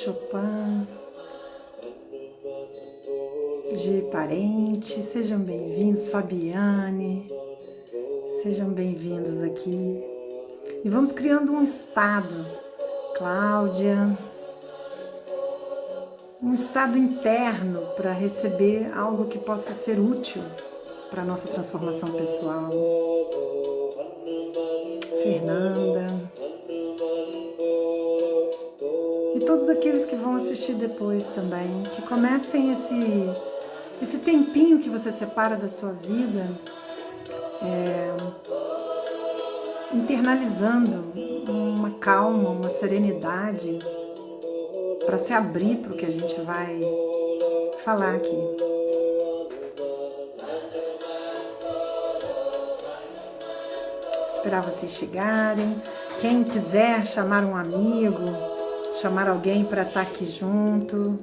Chopin, G. Parente, sejam bem-vindos, Fabiane, sejam bem-vindos aqui. E vamos criando um estado, Cláudia, um estado interno para receber algo que possa ser útil para a nossa transformação pessoal. Fernanda. E todos aqueles que vão assistir depois também, que comecem esse tempinho que você separa da sua vida, internalizando uma calma, uma serenidade, para se abrir para o que a gente vai falar aqui. Esperar vocês chegarem. Quem quiser chamar um amigo, chamar alguém para estar aqui junto.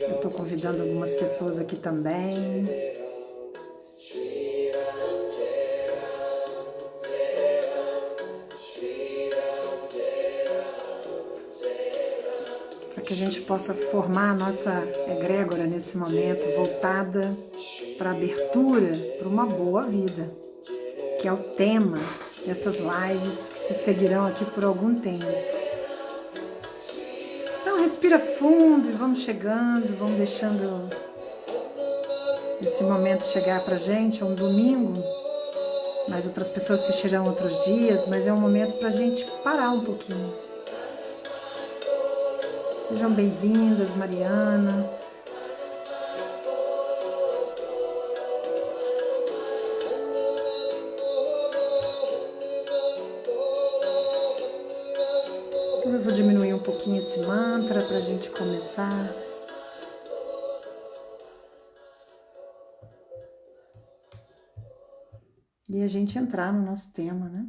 Eu estou convidando algumas pessoas aqui também. Para que a gente possa formar a nossa egrégora nesse momento, voltada para a abertura para uma boa vida, que é o tema dessas lives que se seguirão aqui por algum tempo. Então respira fundo e vamos chegando, vamos deixando esse momento chegar para a gente. É um domingo, mas outras pessoas assistirão outros dias, mas é um momento para a gente parar um pouquinho. Sejam bem-vindas, Mariana. Eu vou diminuir um pouquinho esse mantra para a gente começar. E a gente entrar no nosso tema, né?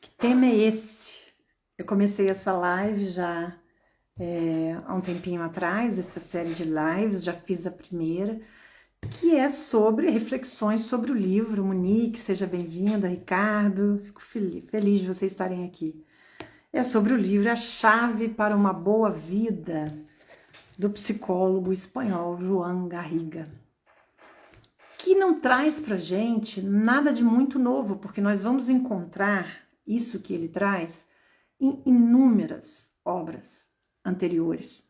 Que tema é esse? Eu comecei essa live já há um tempinho atrás, essa série de lives, já fiz a primeira, que é sobre reflexões sobre o livro. Monique, seja bem-vinda, Ricardo, fico feliz de vocês estarem aqui. É sobre o livro A Chave para uma Boa Vida, do psicólogo espanhol Joan Garriga, que não traz pra gente nada de muito novo, porque nós vamos encontrar isso que ele traz em inúmeras obras anteriores,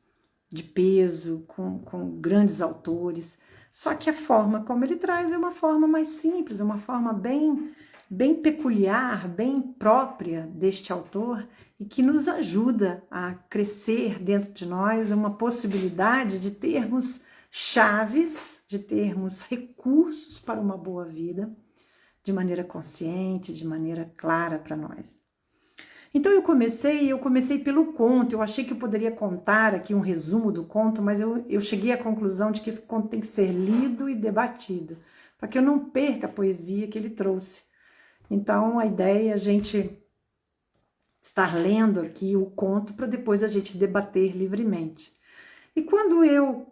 de peso, com grandes autores, só que a forma como ele traz é uma forma mais simples, uma forma bem peculiar, bem própria deste autor e que nos ajuda a crescer dentro de nós uma possibilidade de termos chaves, de termos recursos para uma boa vida, de maneira consciente, de maneira clara para nós. Então eu comecei pelo conto. Eu achei que eu poderia contar aqui um resumo do conto, mas eu cheguei à conclusão de que esse conto tem que ser lido e debatido, para que eu não perca a poesia que ele trouxe. Então a ideia é a gente estar lendo aqui o conto para depois a gente debater livremente. E quando eu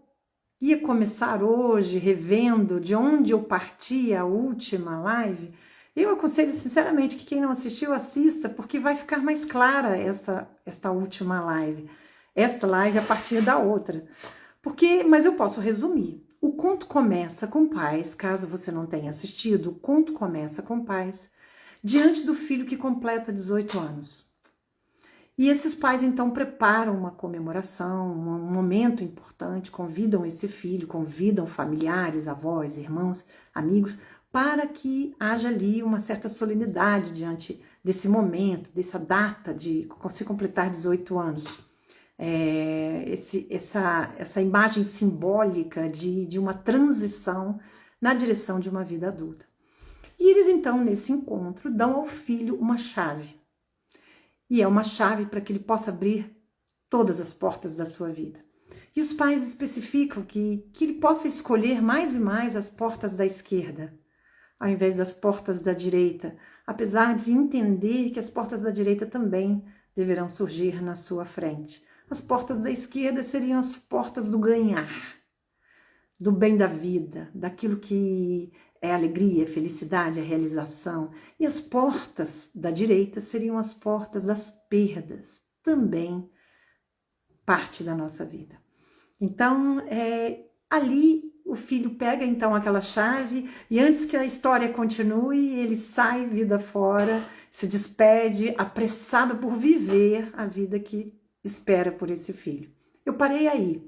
ia começar hoje, revendo de onde eu parti a última live, eu aconselho sinceramente que quem não assistiu, assista, porque vai ficar mais clara esta última live. Esta live a partir da outra. Mas eu posso resumir. O conto começa com pais, caso você não tenha assistido, o conto começa com pais, diante do filho que completa 18 anos. E esses pais então preparam uma comemoração, um momento importante, convidam esse filho, convidam familiares, avós, irmãos, amigos, para que haja ali uma certa solenidade diante desse momento, dessa data de se completar 18 anos. Essa imagem simbólica de uma transição na direção de uma vida adulta. E eles então, nesse encontro, dão ao filho uma chave. E é uma chave para que ele possa abrir todas as portas da sua vida. E os pais especificam que ele possa escolher mais e mais as portas da esquerda, ao invés das portas da direita, apesar de entender que as portas da direita também deverão surgir na sua frente. As portas da esquerda seriam as portas do ganhar, do bem da vida, daquilo que é a alegria, a felicidade, a realização. E as portas da direita seriam as portas das perdas, também parte da nossa vida. Então, ali o filho pega então aquela chave e antes que a história continue, ele sai vida fora, se despede, apressado por viver a vida que espera por esse filho. Eu parei aí,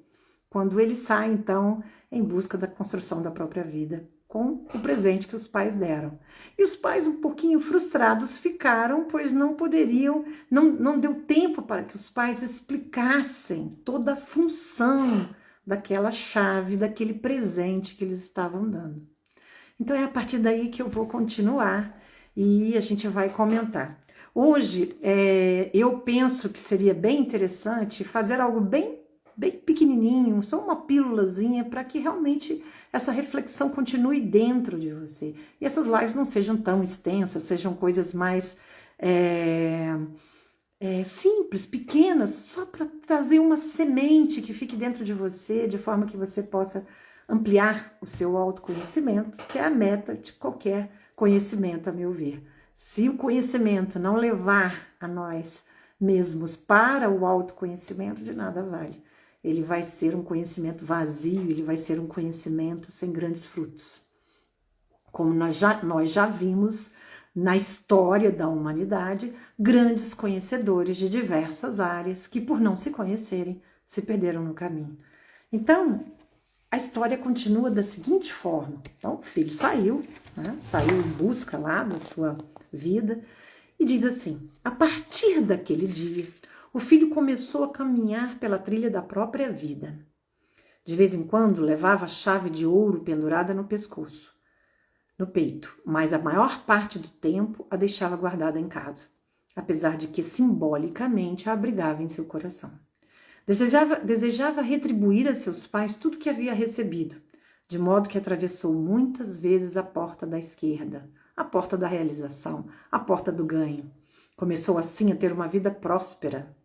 quando ele sai então em busca da construção da própria vida, com o presente que os pais deram. E os pais um pouquinho frustrados ficaram, pois não poderiam, não deu tempo para que os pais explicassem toda a função daquela chave, daquele presente que eles estavam dando. Então é a partir daí que eu vou continuar e a gente vai comentar. Hoje eu penso que seria bem interessante fazer algo bem pequenininho, só uma pílulazinha para que realmente essa reflexão continue dentro de você. E essas lives não sejam tão extensas, sejam coisas mais simples, pequenas, só para trazer uma semente que fique dentro de você, de forma que você possa ampliar o seu autoconhecimento, que é a meta de qualquer conhecimento, a meu ver. Se o conhecimento não levar a nós mesmos para o autoconhecimento, de nada vale. Ele vai ser um conhecimento vazio, ele vai ser um conhecimento sem grandes frutos. Como nós já vimos na história da humanidade, grandes conhecedores de diversas áreas que, por não se conhecerem, se perderam no caminho. Então, a história continua da seguinte forma. Então, o filho saiu, né? Saiu em busca lá da sua vida, e diz assim: a partir daquele dia, o filho começou a caminhar pela trilha da própria vida. De vez em quando, levava a chave de ouro pendurada no pescoço, no peito, mas a maior parte do tempo a deixava guardada em casa, apesar de que simbolicamente a abrigava em seu coração. Desejava retribuir a seus pais tudo que havia recebido, de modo que atravessou muitas vezes a porta da esquerda, a porta da realização, a porta do ganho. Começou assim a ter uma vida próspera.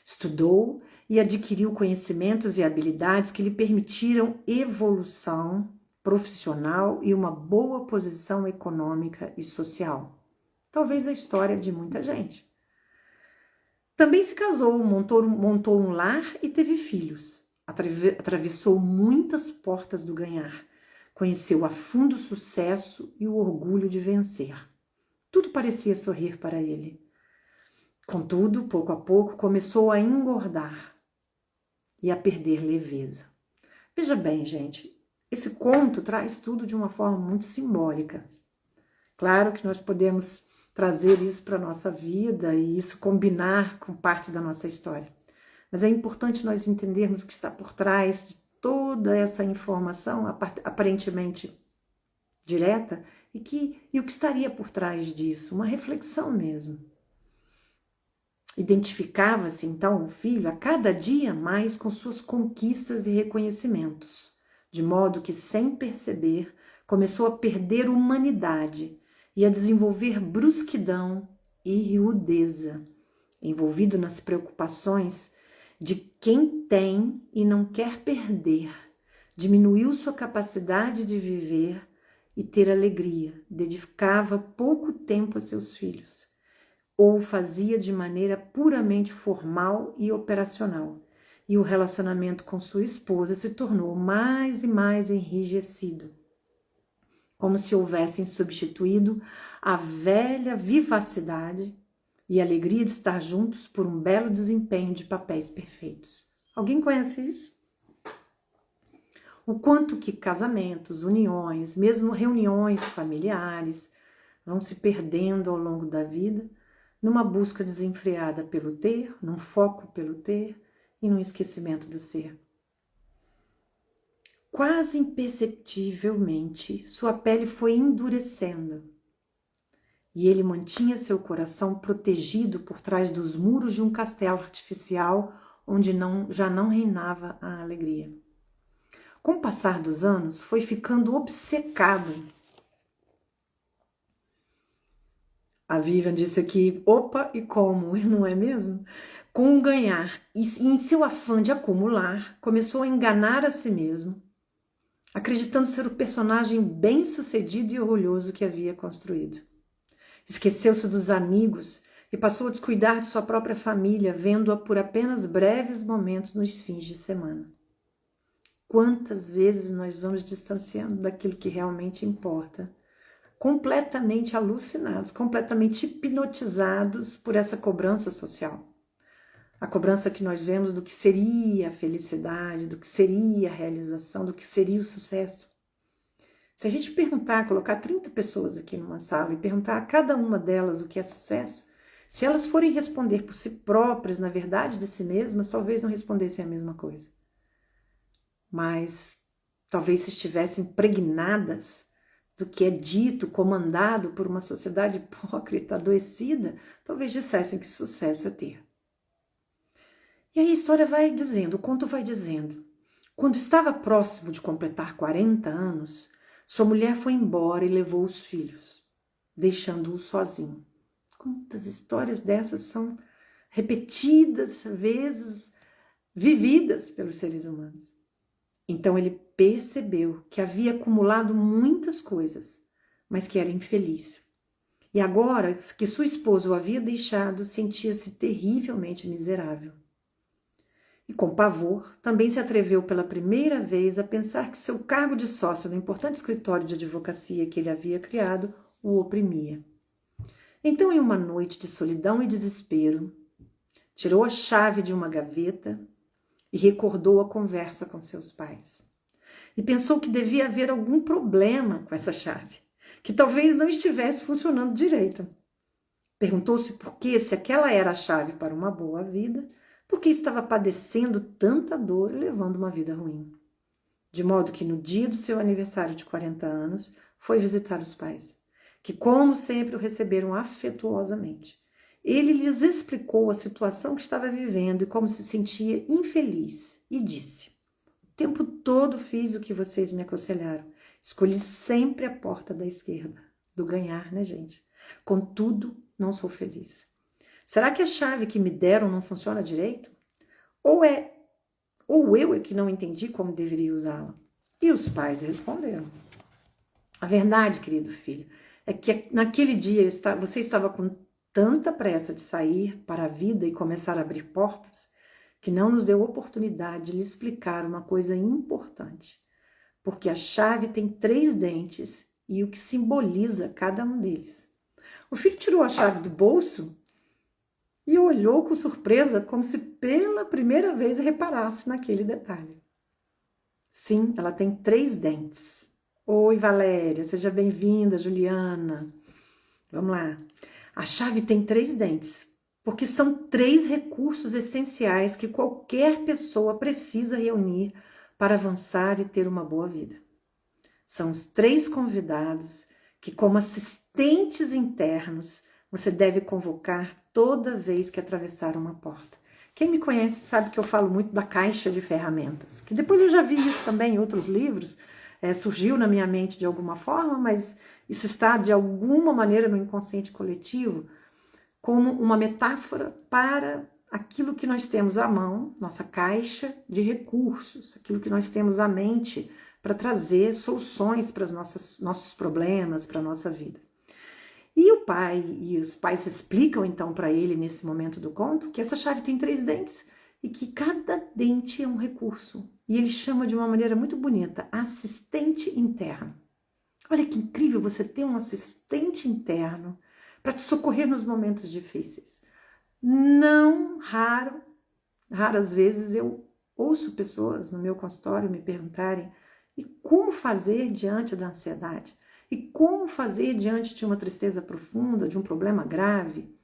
Estudou e adquiriu conhecimentos e habilidades que lhe permitiram evolução profissional e uma boa posição econômica e social. Talvez a história de muita gente. Também se casou, montou um lar e teve filhos. Atravessou muitas portas do ganhar. Conheceu a fundo o sucesso e o orgulho de vencer. Tudo parecia sorrir para ele. Contudo, pouco a pouco, começou a engordar e a perder leveza. Veja bem, gente, esse conto traz tudo de uma forma muito simbólica. Claro que nós podemos trazer isso para a nossa vida e isso combinar com parte da nossa história. Mas é importante nós entendermos o que está por trás de toda essa informação aparentemente direta e o que estaria por trás disso, uma reflexão mesmo. Identificava-se então o filho a cada dia mais com suas conquistas e reconhecimentos, de modo que, sem perceber, começou a perder humanidade e a desenvolver brusquidão e rudeza, envolvido nas preocupações de quem tem e não quer perder. Diminuiu sua capacidade de viver e ter alegria, dedicava pouco tempo a seus filhos, ou fazia de maneira puramente formal e operacional, e o relacionamento com sua esposa se tornou mais e mais enrijecido, como se houvessem substituído a velha vivacidade e alegria de estar juntos por um belo desempenho de papéis perfeitos. Alguém conhece isso? O quanto que casamentos, uniões, mesmo reuniões familiares vão se perdendo ao longo da vida, numa busca desenfreada pelo ter, num foco pelo ter e num esquecimento do ser. Quase imperceptivelmente, sua pele foi endurecendo e ele mantinha seu coração protegido por trás dos muros de um castelo artificial onde já não reinava a alegria. Com o passar dos anos, foi ficando obcecado. A Vivian disse aqui, opa, e como, não é mesmo? Com o ganhar, e em seu afã de acumular, começou a enganar a si mesmo, acreditando ser o personagem bem-sucedido e orgulhoso que havia construído. Esqueceu-se dos amigos e passou a descuidar de sua própria família, vendo-a por apenas breves momentos nos fins de semana. Quantas vezes nós vamos distanciando daquilo que realmente importa, completamente alucinados, completamente hipnotizados por essa cobrança social. A cobrança que nós vemos do que seria a felicidade, do que seria a realização, do que seria o sucesso. Se a gente perguntar, colocar 30 pessoas aqui numa sala e perguntar a cada uma delas o que é sucesso, se elas forem responder por si próprias, na verdade de si mesmas, talvez não respondessem a mesma coisa. Mas talvez se estivessem impregnadas do que é dito, comandado por uma sociedade hipócrita, adoecida, talvez dissessem que sucesso é ter. E aí a história vai dizendo, o conto vai dizendo, quando estava próximo de completar 40 anos, sua mulher foi embora e levou os filhos, deixando-o sozinho. Quantas histórias dessas são repetidas, vezes, vividas pelos seres humanos. Então ele percebeu que havia acumulado muitas coisas, mas que era infeliz. E agora que sua esposa o havia deixado, sentia-se terrivelmente miserável. E com pavor, também se atreveu pela primeira vez a pensar que seu cargo de sócio no importante escritório de advocacia que ele havia criado o oprimia. Então, em uma noite de solidão e desespero, tirou a chave de uma gaveta e recordou a conversa com seus pais. E pensou que devia haver algum problema com essa chave, que talvez não estivesse funcionando direito. Perguntou-se por que, se aquela era a chave para uma boa vida, por que estava padecendo tanta dor e levando uma vida ruim. De modo que no dia do seu aniversário de 40 anos, foi visitar os pais, que como sempre o receberam afetuosamente. Ele lhes explicou a situação que estava vivendo e como se sentia infeliz e disse: o tempo todo fiz o que vocês me aconselharam. Escolhi sempre a porta da esquerda. Do ganhar, né, gente? Contudo, não sou feliz. Será que a chave que me deram não funciona direito? Ou eu é que não entendi como deveria usá-la? E os pais responderam: a verdade, querido filho, é que naquele dia você estava com tanta pressa de sair para a vida e começar a abrir portas, que não nos deu oportunidade de lhe explicar uma coisa importante. Porque a chave tem 3 dentes e o que simboliza cada um deles. O filho tirou a chave do bolso e olhou com surpresa, como se pela primeira vez reparasse naquele detalhe. Sim, ela tem 3 dentes. Oi, Valéria, seja bem-vinda, Juliana. Vamos lá. A chave tem 3 dentes, porque são 3 recursos essenciais que qualquer pessoa precisa reunir para avançar e ter uma boa vida. São os 3 convidados que, como assistentes internos, você deve convocar toda vez que atravessar uma porta. Quem me conhece sabe que eu falo muito da caixa de ferramentas, que depois eu já vi isso também em outros livros, surgiu na minha mente de alguma forma, mas isso está de alguma maneira no inconsciente coletivo como uma metáfora para aquilo que nós temos à mão, nossa caixa de recursos, aquilo que nós temos à mente para trazer soluções para os nossos problemas, para a nossa vida. E o pai e os pais explicam então para ele nesse momento do conto que essa chave tem 3 dentes e que cada dente é um recurso. E ele chama de uma maneira muito bonita, assistente interno. Olha que incrível você ter um assistente interno para te socorrer nos momentos difíceis. Não raras vezes eu ouço pessoas no meu consultório me perguntarem: e como fazer diante da ansiedade? E como fazer diante de uma tristeza profunda, de um problema grave?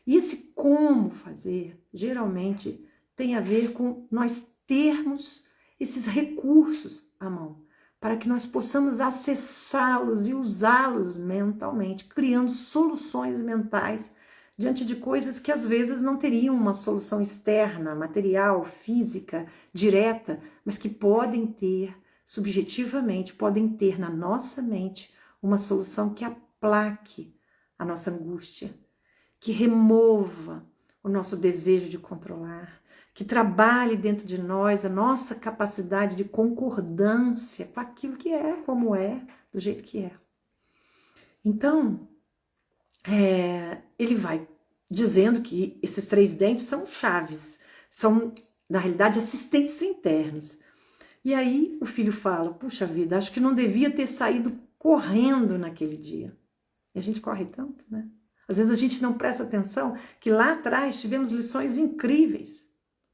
E esse como fazer, geralmente, tem a ver com nós termos esses recursos à mão, para que nós possamos acessá-los e usá-los mentalmente, criando soluções mentais diante de coisas que às vezes não teriam uma solução externa, material, física, direta, mas que podem ter, subjetivamente, podem ter na nossa mente uma solução que aplaque a nossa angústia, que remova o nosso desejo de controlar, que trabalhe dentro de nós a nossa capacidade de concordância com aquilo que é, como é, do jeito que é. Então, ele vai dizendo que esses 3 dentes são chaves, são, na realidade, assistentes internos. E aí o filho fala, puxa vida, acho que não devia ter saído correndo naquele dia. E a gente corre tanto, né? Às vezes a gente não presta atenção que lá atrás tivemos lições incríveis.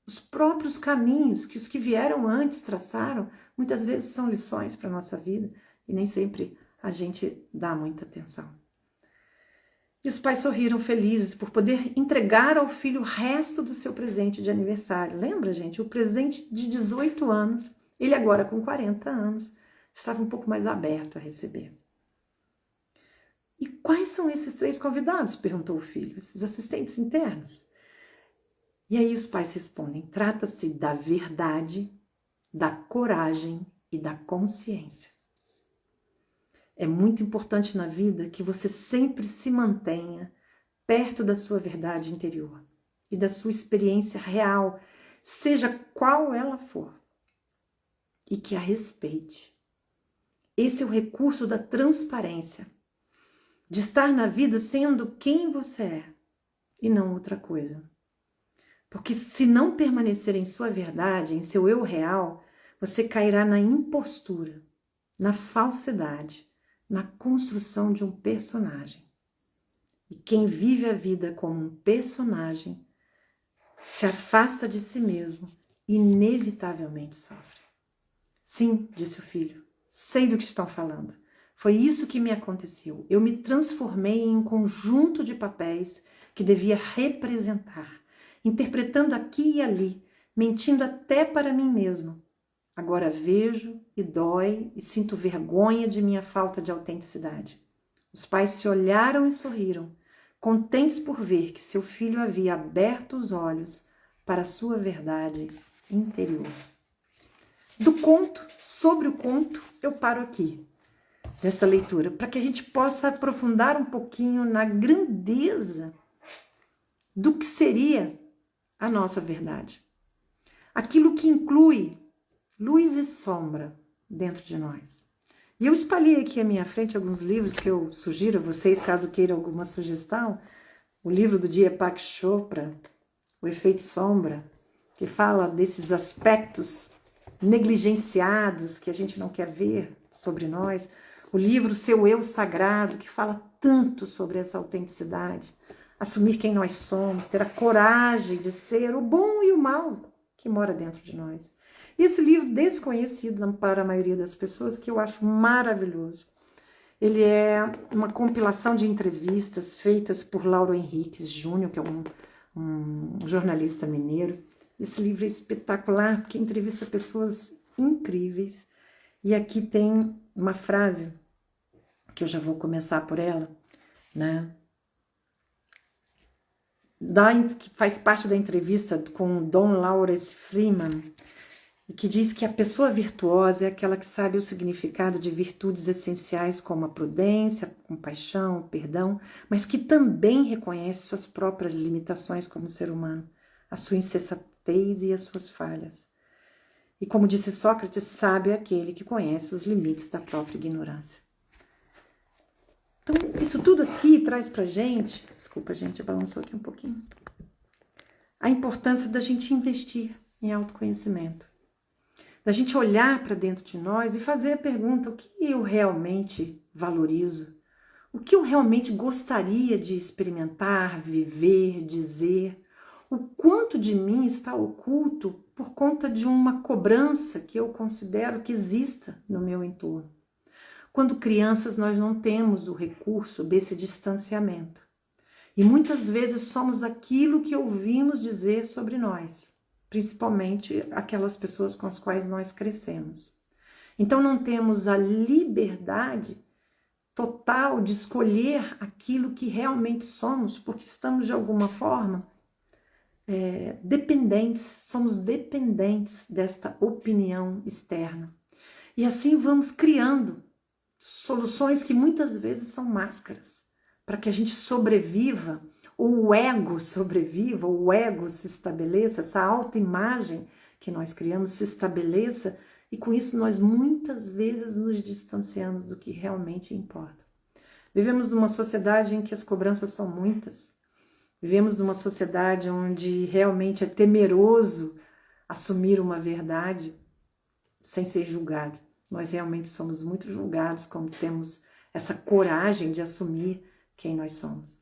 Os próprios caminhos que os que vieram antes traçaram, muitas vezes são lições para a nossa vida e nem sempre a gente dá muita atenção. E os pais sorriram felizes por poder entregar ao filho o resto do seu presente de aniversário. Lembra, gente? O presente de 18 anos, ele agora com 40 anos, estava um pouco mais aberto a receber. E quais são esses 3 convidados? Perguntou o filho, esses assistentes internos. E aí os pais respondem, trata-se da verdade, da coragem e da consciência. É muito importante na vida que você sempre se mantenha perto da sua verdade interior e da sua experiência real, seja qual ela for, e que a respeite. Esse é o recurso da transparência, de estar na vida sendo quem você é e não outra coisa. Porque se não permanecer em sua verdade, em seu eu real, você cairá na impostura, na falsidade, na construção de um personagem. E quem vive a vida como um personagem se afasta de si mesmo e inevitavelmente sofre. Sim, disse o filho, sei do que estão falando. Foi isso que me aconteceu. Eu me transformei em um conjunto de papéis que devia representar, interpretando aqui e ali, mentindo até para mim mesmo. Agora vejo e dói e sinto vergonha de minha falta de autenticidade. Os pais se olharam e sorriram, contentes por ver que seu filho havia aberto os olhos para a sua verdade interior. Do conto, sobre o conto, eu paro aqui, nessa leitura, para que a gente possa aprofundar um pouquinho na grandeza do que seria a nossa verdade. Aquilo que inclui luz e sombra dentro de nós. E eu espalhei aqui à minha frente alguns livros que eu sugiro a vocês, caso queiram alguma sugestão. O livro do Deepak Chopra, O Efeito Sombra, que fala desses aspectos negligenciados que a gente não quer ver sobre nós. O livro Seu Eu Sagrado, que fala tanto sobre essa autenticidade. Assumir quem nós somos, ter a coragem de ser o bom e o mal que mora dentro de nós. Esse livro desconhecido para a maioria das pessoas, que eu acho maravilhoso. Ele é uma compilação de entrevistas feitas por Lauro Henriques Júnior, que é um jornalista mineiro. Esse livro é espetacular, porque entrevista pessoas incríveis. E aqui tem uma frase, que eu já vou começar por ela, né? Que faz parte da entrevista com Don Lawrence Freeman, que diz que a pessoa virtuosa é aquela que sabe o significado de virtudes essenciais como a prudência, a compaixão, o perdão, mas que também reconhece suas próprias limitações como ser humano, a sua insensatez e as suas falhas. E como disse Sócrates, sábio é aquele que conhece os limites da própria ignorância. Então, isso tudo aqui traz pra gente, desculpa gente, balançou aqui um pouquinho, a importância da gente investir em autoconhecimento. Da gente olhar para dentro de nós e fazer a pergunta, o que eu realmente valorizo? O que eu realmente gostaria de experimentar, viver, dizer? O quanto de mim está oculto por conta de uma cobrança que eu considero que exista no meu entorno? Quando crianças, nós não temos o recurso desse distanciamento. E muitas vezes somos aquilo que ouvimos dizer sobre nós, principalmente aquelas pessoas com as quais nós crescemos. Então não temos a liberdade total de escolher aquilo que realmente somos, porque estamos de alguma forma dependentes, somos dependentes desta opinião externa. E assim vamos criando soluções que muitas vezes são máscaras, para que a gente sobreviva o ego sobreviva, o ego se estabeleça, essa autoimagem que nós criamos se estabeleça, e com isso nós muitas vezes nos distanciamos do que realmente importa. Vivemos numa sociedade em que as cobranças são muitas. Vivemos numa sociedade onde realmente é temeroso assumir uma verdade sem ser julgado. Nós realmente somos muito julgados quando temos essa coragem de assumir quem nós somos.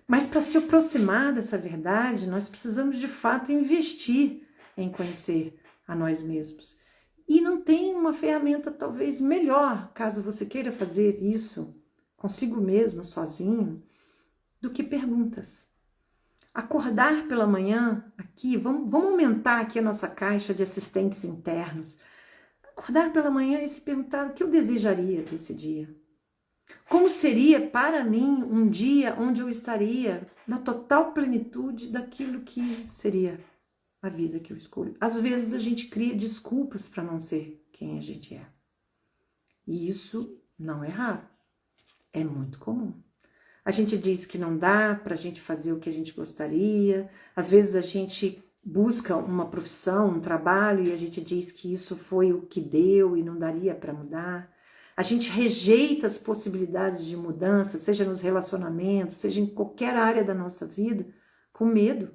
Mas para se aproximar dessa verdade, nós precisamos de fato investir em conhecer a nós mesmos. E não tem uma ferramenta talvez melhor, caso você queira fazer isso consigo mesmo, sozinho, do que perguntas. Acordar pela manhã aqui, vamos aumentar aqui a nossa caixa de assistentes internos. Acordar pela manhã e se perguntar o que eu desejaria desse dia. Como seria para mim um dia onde eu estaria na total plenitude daquilo que seria a vida que eu escolho. Às vezes a gente cria desculpas para não ser quem a gente é. E isso não é raro, é muito comum. A gente diz que não dá para a gente fazer o que a gente gostaria, às vezes a gente busca uma profissão, um trabalho e a gente diz que isso foi o que deu e não daria para mudar. A gente rejeita as possibilidades de mudança, seja nos relacionamentos, seja em qualquer área da nossa vida, com medo.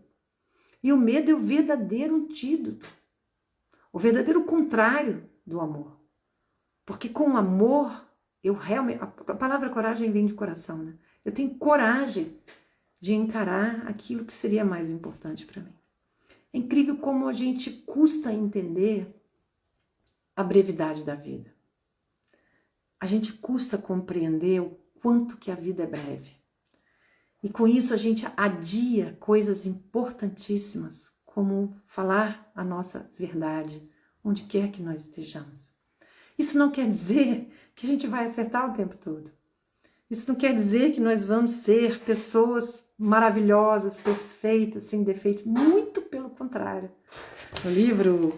E o medo é o verdadeiro antídoto, o verdadeiro contrário do amor. Porque com o amor, eu realmente... A palavra coragem vem de coração, né? Eu tenho coragem de encarar aquilo que seria mais importante para mim. É incrível como a gente custa entender a brevidade da vida. A gente custa compreender o quanto que a vida é breve. E com isso a gente adia coisas importantíssimas, como falar a nossa verdade, onde quer que nós estejamos. Isso não quer dizer que a gente vai acertar o tempo todo. Isso não quer dizer que nós vamos ser pessoas maravilhosas, perfeitas, sem defeitos. Muito pelo contrário. No livro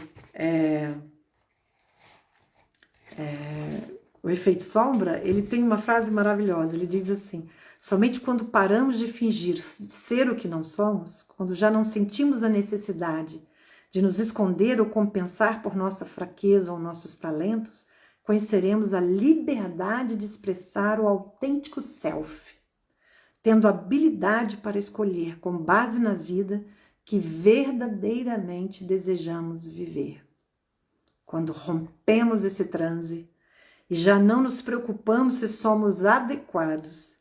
O Efeito Sombra, ele tem uma frase maravilhosa. Ele diz assim: somente quando paramos de fingir ser o que não somos, quando já não sentimos a necessidade de nos esconder ou compensar por nossa fraqueza ou nossos talentos, conheceremos a liberdade de expressar o autêntico self, tendo habilidade para escolher com base na vida que verdadeiramente desejamos viver. Quando rompemos esse transe e já não nos preocupamos se somos adequados,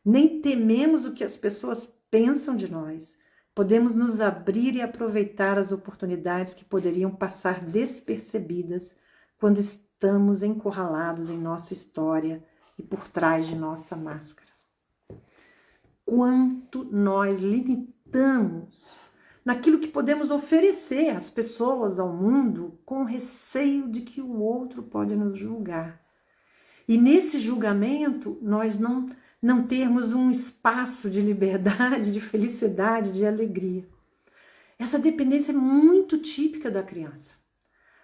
nem tememos o que as pessoas pensam de nós, podemos nos abrir e aproveitar as oportunidades que poderiam passar despercebidas quando estamos encurralados em nossa história e por trás de nossa máscara. Quanto nós limitamos naquilo que podemos oferecer às pessoas, ao mundo, com receio de que o outro pode nos julgar. E nesse julgamento, nós não termos um espaço de liberdade, de felicidade, de alegria. Essa dependência é muito típica da criança.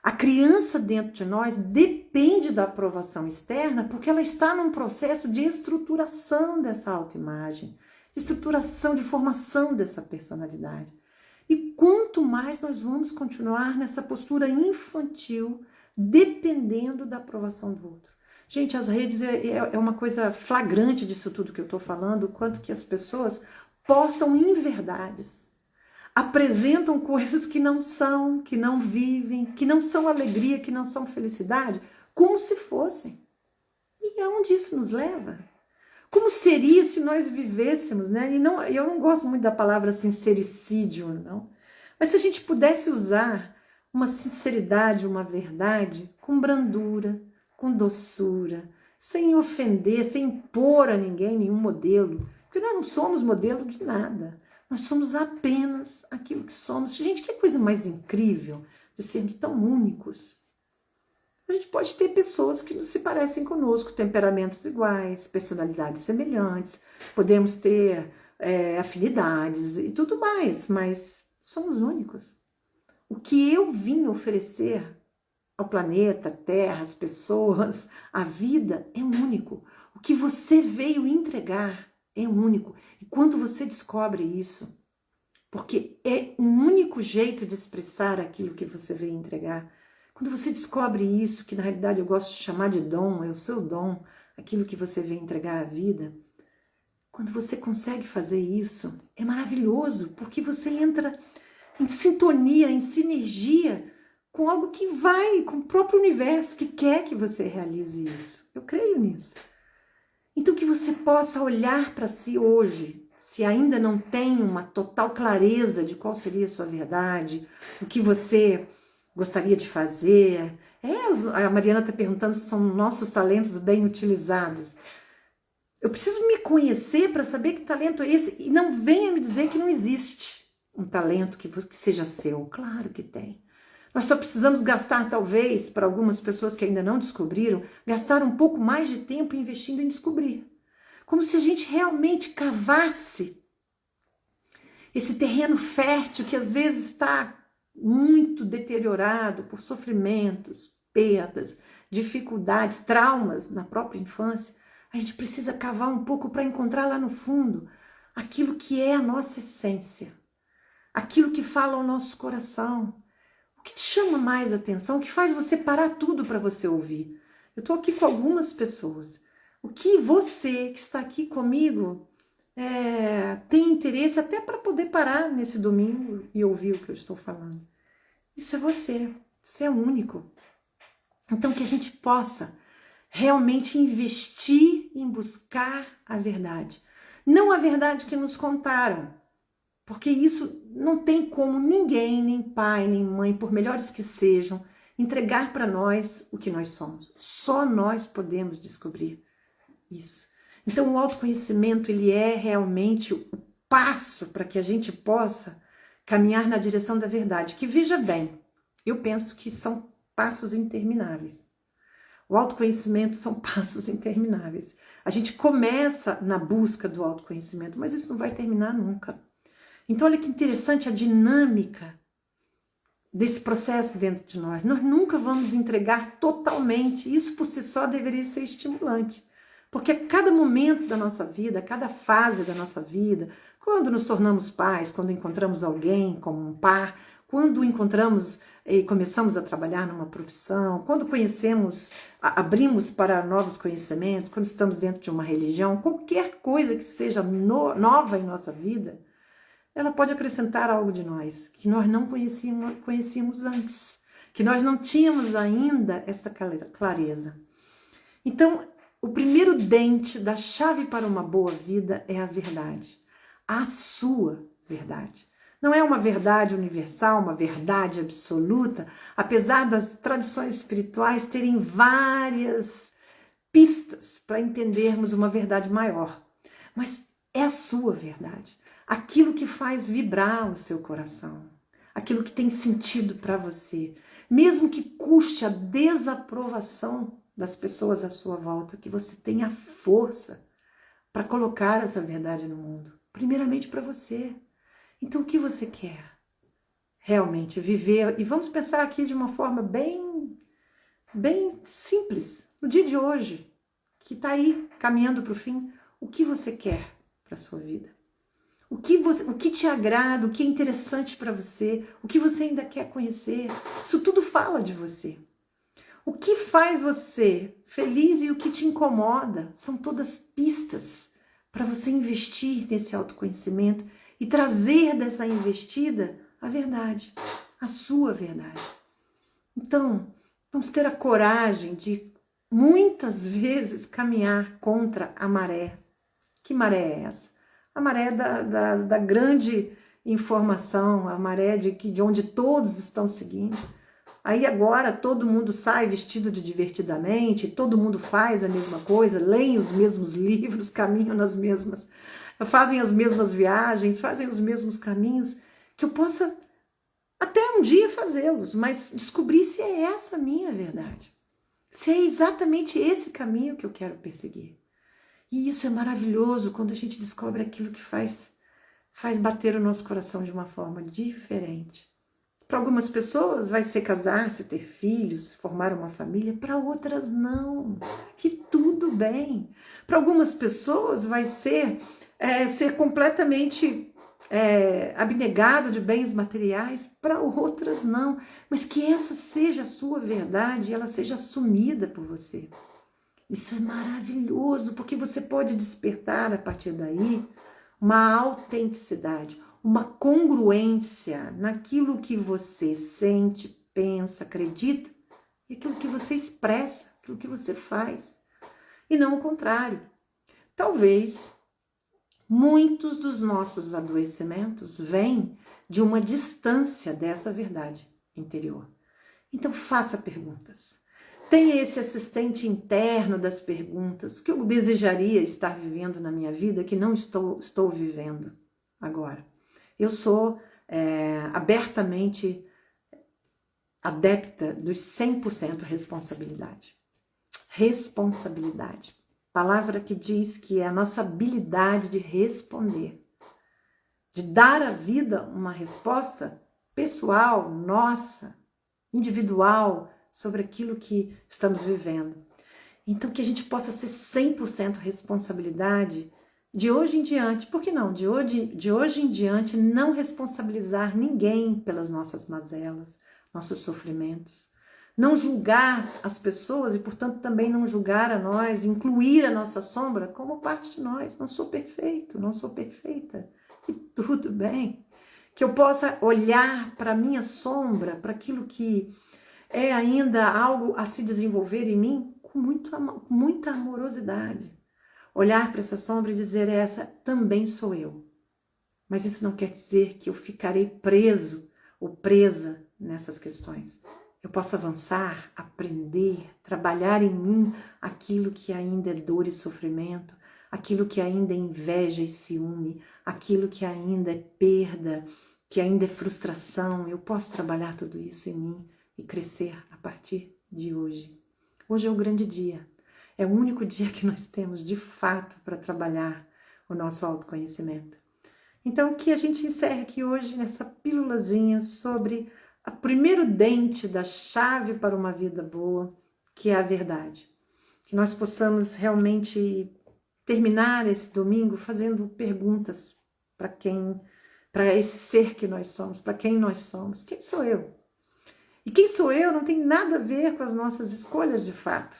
A criança dentro de nós depende da aprovação externa porque ela está num processo de estruturação dessa autoimagem, de estruturação, de formação dessa personalidade. E quanto mais nós vamos continuar nessa postura infantil, dependendo da aprovação do outro. Gente, as redes é uma coisa flagrante disso tudo que eu estou falando, o quanto que as pessoas postam inverdades, apresentam coisas que não são, que não vivem, que não são alegria, que não são felicidade, como se fossem. E aonde isso nos leva? Como seria se nós vivêssemos, né? E eu não gosto muito da palavra sincericídio, não. Mas se a gente pudesse usar uma sinceridade, uma verdade, com brandura, com doçura, sem ofender, sem impor a ninguém nenhum modelo, porque nós não somos modelo de nada, nós somos apenas aquilo que somos. Gente, que coisa mais incrível de sermos tão únicos. A gente pode ter pessoas que não se parecem conosco, temperamentos iguais, personalidades semelhantes, podemos ter afinidades e tudo mais, mas somos únicos. O que eu vim oferecer ao planeta, a Terra, as pessoas, a vida é único. O que você veio entregar é único. E quando você descobre isso, porque é o único jeito de expressar aquilo que você veio entregar, quando você descobre isso, que na realidade eu gosto de chamar de dom, é o seu dom, aquilo que você veio entregar à vida, quando você consegue fazer isso, é maravilhoso, porque você entra em sintonia, em sinergia com algo que vai, com o próprio universo, que quer que você realize isso. Eu creio nisso. Então que você possa olhar para si hoje, se ainda não tem uma total clareza de qual seria a sua verdade, o que você gostaria de fazer. A Mariana está perguntando se são nossos talentos bem utilizados. Eu preciso me conhecer para saber que talento é esse, e não venha me dizer que não existe um talento que seja seu. Claro que tem. Nós só precisamos gastar, talvez, para algumas pessoas que ainda não descobriram, gastar um pouco mais de tempo investindo em descobrir. Como se a gente realmente cavasse esse terreno fértil que às vezes está muito deteriorado por sofrimentos, perdas, dificuldades, traumas na própria infância. A gente precisa cavar um pouco para encontrar lá no fundo aquilo que é a nossa essência, aquilo que fala ao nosso coração. O que te chama mais atenção? O que faz você parar tudo para você ouvir? Eu estou aqui com algumas pessoas. O que você que está aqui comigo tem interesse até para poder parar nesse domingo e ouvir o que eu estou falando? Isso é você. Você é único. Então que a gente possa realmente investir em buscar a verdade. Não a verdade que nos contaram, porque isso não tem como ninguém, nem pai, nem mãe, por melhores que sejam, entregar para nós o que nós somos. Só nós podemos descobrir isso. Então o autoconhecimento, ele é realmente o passo para que a gente possa caminhar na direção da verdade. Que veja bem, eu penso que são passos intermináveis. O autoconhecimento são passos intermináveis. A gente começa na busca do autoconhecimento, mas isso não vai terminar nunca. Então, olha que interessante a dinâmica desse processo dentro de nós. Nós nunca vamos entregar totalmente. Isso por si só deveria ser estimulante. Porque a cada momento da nossa vida, a cada fase da nossa vida, quando nos tornamos pais, quando encontramos alguém como um par, quando encontramos e começamos a trabalhar numa profissão, quando conhecemos, abrimos para novos conhecimentos, quando estamos dentro de uma religião, qualquer coisa que seja nova em nossa vida, ela pode acrescentar algo de nós, que nós não conhecíamos antes, que nós não tínhamos ainda essa clareza. Então, o primeiro dente da chave para uma boa vida é a verdade, a sua verdade. Não é uma verdade universal, uma verdade absoluta, apesar das tradições espirituais terem várias pistas para entendermos uma verdade maior. Mas é a sua verdade, aquilo que faz vibrar o seu coração, aquilo que tem sentido para você, mesmo que custe a desaprovação das pessoas à sua volta, que você tenha força para colocar essa verdade no mundo, primeiramente para você. Então, o que você quer? Realmente viver, e vamos pensar aqui de uma forma bem simples, no dia de hoje, que está aí caminhando para o fim, o que você quer para a sua vida? O que te agrada, o que é interessante para você, o que você ainda quer conhecer, isso tudo fala de você. O que faz você feliz e o que te incomoda são todas pistas para você investir nesse autoconhecimento e trazer dessa investida a verdade, a sua verdade. Então, vamos ter a coragem de muitas vezes caminhar contra a maré. Que maré é essa? A maré da grande informação, a maré de onde todos estão seguindo. Aí agora todo mundo sai vestido de divertidamente, todo mundo faz a mesma coisa, leem os mesmos livros, caminham nas mesmas, fazem as mesmas viagens, fazem os mesmos caminhos, que eu possa até um dia fazê-los, mas descobrir se é essa a minha verdade, se é exatamente esse caminho que eu quero perseguir. E isso é maravilhoso quando a gente descobre aquilo que faz bater o nosso coração de uma forma diferente. Para algumas pessoas vai ser casar-se, ter filhos, formar uma família, para outras não. E tudo bem. Para algumas pessoas vai ser ser completamente abnegado de bens materiais, para outras não, mas que essa seja a sua verdade, ela seja assumida por você. Isso é maravilhoso, porque você pode despertar a partir daí uma autenticidade, uma congruência naquilo que você sente, pensa, acredita e aquilo que você expressa, aquilo que você faz, e não o contrário. Talvez muitos dos nossos adoecimentos vêm de uma distância dessa verdade interior. Então faça perguntas. Tenha esse assistente interno das perguntas. O que eu desejaria estar vivendo na minha vida que não estou vivendo agora? Eu sou abertamente adepta dos 100% responsabilidade. Responsabilidade. Palavra que diz que é a nossa habilidade de responder, de dar à vida uma resposta pessoal, nossa, individual, sobre aquilo que estamos vivendo. Então, que a gente possa ser 100% responsabilidade de hoje em diante. Por que não? De hoje em diante, não responsabilizar ninguém pelas nossas mazelas, nossos sofrimentos. Não julgar as pessoas e, portanto, também não julgar a nós, incluir a nossa sombra como parte de nós. Não sou perfeito, não sou perfeita. E tudo bem. Que eu possa olhar para a minha sombra, para aquilo que é ainda algo a se desenvolver em mim com muita amorosidade. Olhar para essa sombra e dizer, essa também sou eu. Mas isso não quer dizer que eu ficarei preso ou presa nessas questões. Eu posso avançar, aprender, trabalhar em mim aquilo que ainda é dor e sofrimento, aquilo que ainda é inveja e ciúme, aquilo que ainda é perda, que ainda é frustração. Eu posso trabalhar tudo isso em mim e crescer a partir de hoje. Hoje é um grande dia. É o único dia que nós temos, de fato, para trabalhar o nosso autoconhecimento. Então, que a gente encerre aqui hoje nessa pílulazinha sobre o primeiro dente da chave para uma vida boa, que é a verdade. Que nós possamos realmente terminar esse domingo fazendo perguntas para esse ser que nós somos, para quem nós somos. Quem sou eu? E quem sou eu não tem nada a ver com as nossas escolhas de fato.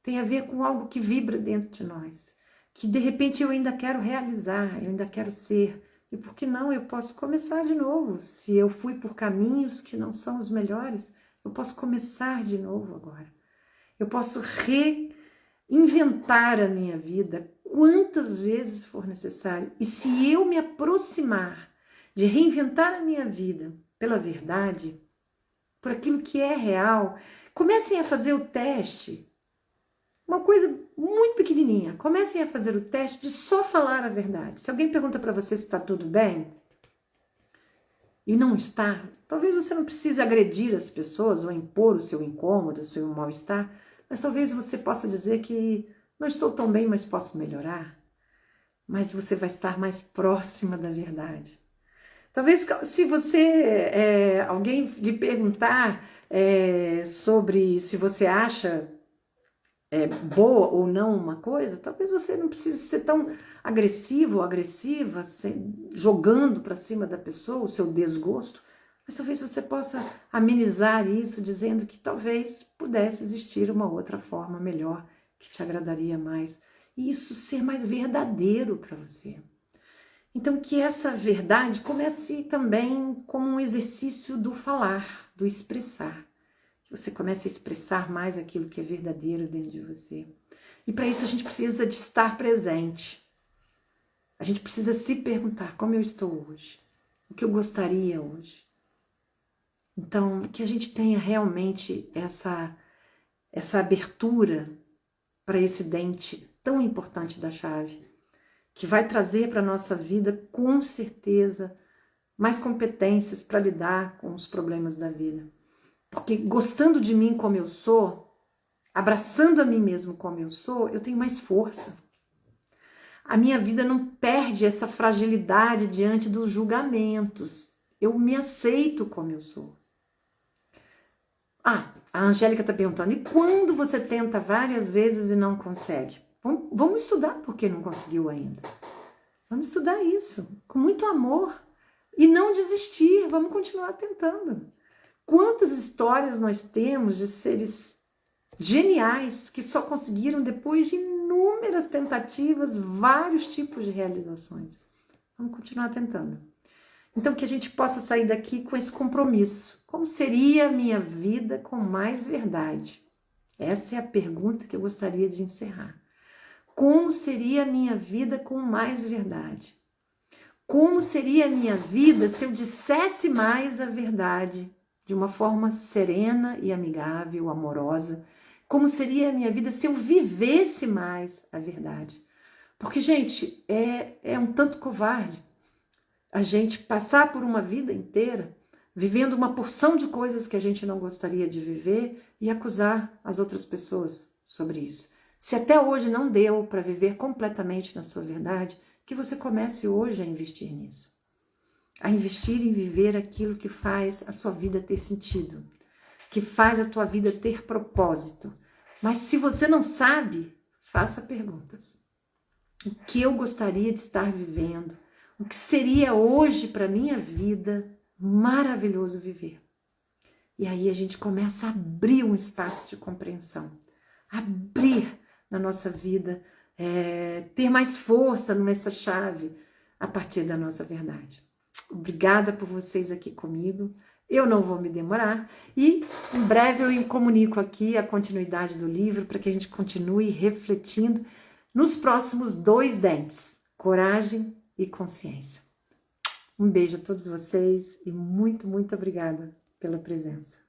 Tem a ver com algo que vibra dentro de nós, que de repente eu ainda quero realizar, eu ainda quero ser. E por que não? Eu posso começar de novo. Se eu fui por caminhos que não são os melhores, eu posso começar de novo agora. Eu posso reinventar a minha vida quantas vezes for necessário. E se eu me aproximar de reinventar a minha vida pela verdade, por aquilo que é real, comecem a fazer o teste. Uma coisa muito pequenininha. Comecem a fazer o teste de só falar a verdade. Se alguém pergunta para você se está tudo bem e não está, talvez você não precise agredir as pessoas ou impor o seu incômodo, o seu mal-estar, mas talvez você possa dizer que não estou tão bem, mas posso melhorar. Mas você vai estar mais próxima da verdade. Talvez se alguém lhe perguntar sobre se você acha boa ou não uma coisa, talvez você não precise ser tão agressivo ou agressiva, jogando para cima da pessoa o seu desgosto, mas talvez você possa amenizar isso dizendo que talvez pudesse existir uma outra forma melhor que te agradaria mais, e isso ser mais verdadeiro para você. Então que essa verdade comece também como um exercício do falar, do expressar. Que você comece a expressar mais aquilo que é verdadeiro dentro de você. E para isso a gente precisa de estar presente. A gente precisa se perguntar como eu estou hoje, o que eu gostaria hoje. Então, que a gente tenha realmente essa abertura para esse dente tão importante da chave, que vai trazer para a nossa vida, com certeza, mais competências para lidar com os problemas da vida. Porque gostando de mim como eu sou, abraçando a mim mesmo como eu sou, eu tenho mais força. A minha vida não perde essa fragilidade diante dos julgamentos. Eu me aceito como eu sou. A Angélica está perguntando, e quando você tenta várias vezes e não consegue? Vamos estudar porque não conseguiu ainda. Vamos estudar isso com muito amor e não desistir, vamos continuar tentando. Quantas histórias nós temos de seres geniais que só conseguiram, depois de inúmeras tentativas, vários tipos de realizações. Vamos continuar tentando. Então, que a gente possa sair daqui com esse compromisso. Como seria a minha vida com mais verdade? Essa é a pergunta que eu gostaria de encerrar. Como seria a minha vida com mais verdade? Como seria a minha vida se eu dissesse mais a verdade de uma forma serena e amigável, amorosa? Como seria a minha vida se eu vivesse mais a verdade? Porque, gente, é um tanto covarde a gente passar por uma vida inteira vivendo uma porção de coisas que a gente não gostaria de viver e acusar as outras pessoas sobre isso. Se até hoje não deu para viver completamente na sua verdade, que você comece hoje a investir nisso. A investir em viver aquilo que faz a sua vida ter sentido, que faz a tua vida ter propósito. Mas se você não sabe, faça perguntas. O que eu gostaria de estar vivendo? O que seria hoje para minha vida maravilhoso viver? E aí a gente começa a abrir um espaço de compreensão, abrir na nossa vida, ter mais força nessa chave a partir da nossa verdade. Obrigada por vocês aqui comigo. Eu não vou me demorar e em breve eu comunico aqui a continuidade do livro para que a gente continue refletindo nos próximos 2 dentes, coragem e consciência. Um beijo a todos vocês e muito, muito obrigada pela presença.